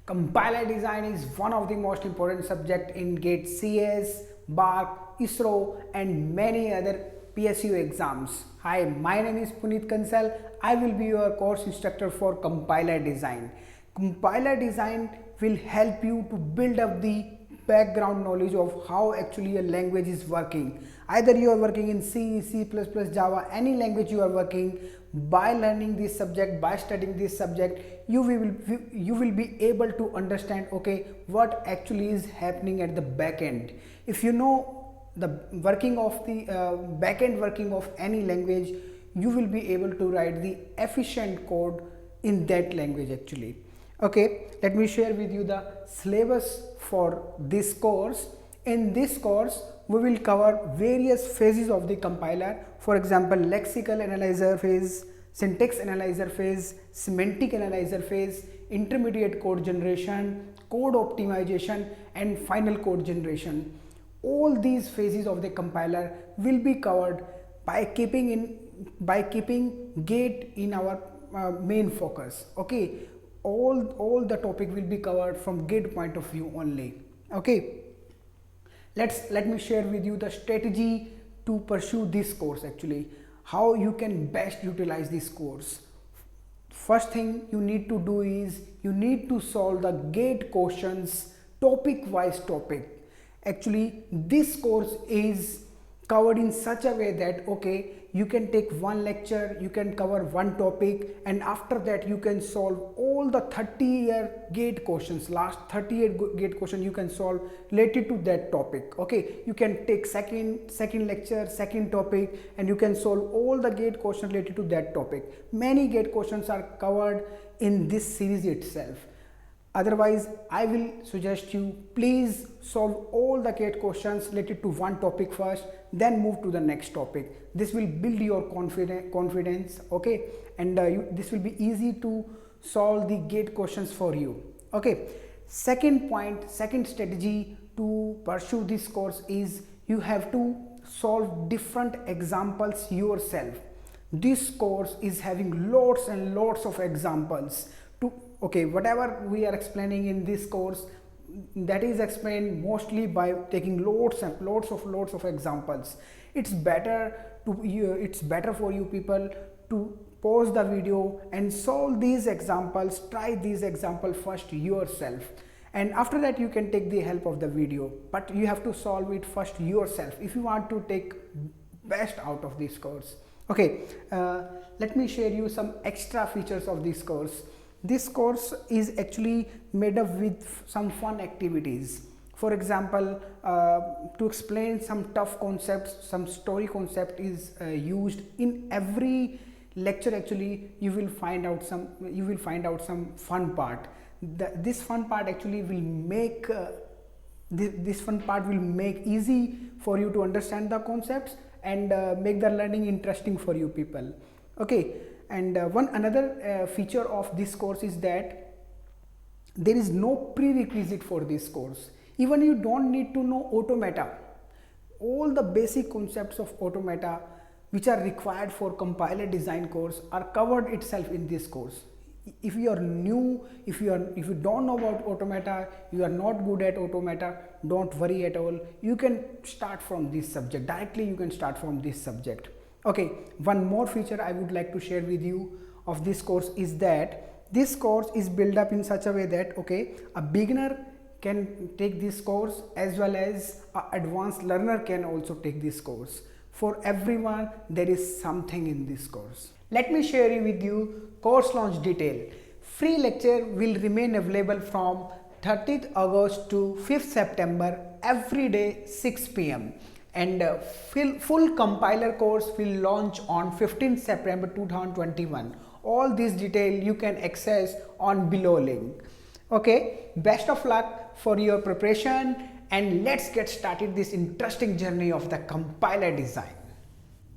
Compiler design is one of the most important subject in GATE CS, BARC, ISRO and many other PSU exams. Hi, my name is Puneet Kansal. I will be your course instructor for compiler design. Compiler design will help you to build up the background knowledge of how actually a language is working. Either you are working in C, C++, Java, any language you are working. By learning this subject, by studying this subject, you will be able to understand, okay, what actually is happening at the back end. If you know the working of the back end working of any language, you will be able to write the efficient code in that language actually. Okay, let me share with you the syllabus for this course. In this course, we will cover various phases of the compiler. For example, lexical analyzer phase, syntax analyzer phase, semantic analyzer phase, intermediate code generation, code optimization and final code generation. All these phases of the compiler will be covered by keeping GATE in our main focus. Okay, all the topic will be covered from GATE point of view only. Okay, let me share with you the strategy to pursue this course actually, how you can best utilize this course. First thing you need to do is you need to solve the GATE questions topic wise topic. Actually, this course is covered in such a way that okay, you can take one lecture, you can cover one topic, and after that you can solve all the 30-year GATE questions, last 38 GATE questions you can solve related to that topic. Okay, you can take second lecture, second topic, and you can solve all the GATE questions related to that topic. Many GATE questions are covered in this series itself. Otherwise, I will suggest you please solve all the GATE questions related to one topic first, then move to the next topic. This will build your confidence, okay, and this will be easy to solve the GATE questions for you. Okay, second point, second strategy to pursue this course is you have to solve different examples yourself. This course is having lots and lots of examples. Okay, whatever we are explaining in this course, that is explained mostly by taking lots of examples. It's better for you people to pause the video and solve these examples, try these examples first yourself, and after that you can take the help of the video, but you have to solve it first yourself if you want to take best out of this course. Okay, let me share you some extra features of this course. This course is actually made up with some fun activities. For example, to explain some tough concepts, some story concept is used in every lecture. Actually, you will find out some fun part. This fun part actually will make this fun part will make easy for you to understand the concepts and make the learning interesting for you people. Okay. And another feature of this course is that there is no prerequisite for this course. Even you don't need to know automata. All the basic concepts of automata which are required for compiler design course are covered itself in this course. If you are new, if you don't know about automata, you are not good at automata, don't worry at all. You can start from this subject directly. You can start from this subject. Okay, one more feature I would like to share with you of this course is that this course is built up in such a way that okay, a beginner can take this course as well as an advanced learner can also take this course. For everyone, there is something in this course. Let me share with you course launch detail. Free lecture will remain available from 30th August to 5th September every day 6 p.m. and full compiler course will launch on 15th September 2021. All this detail you can access on below link. Okay, best of luck for your preparation and let's get started this interesting journey of the compiler design.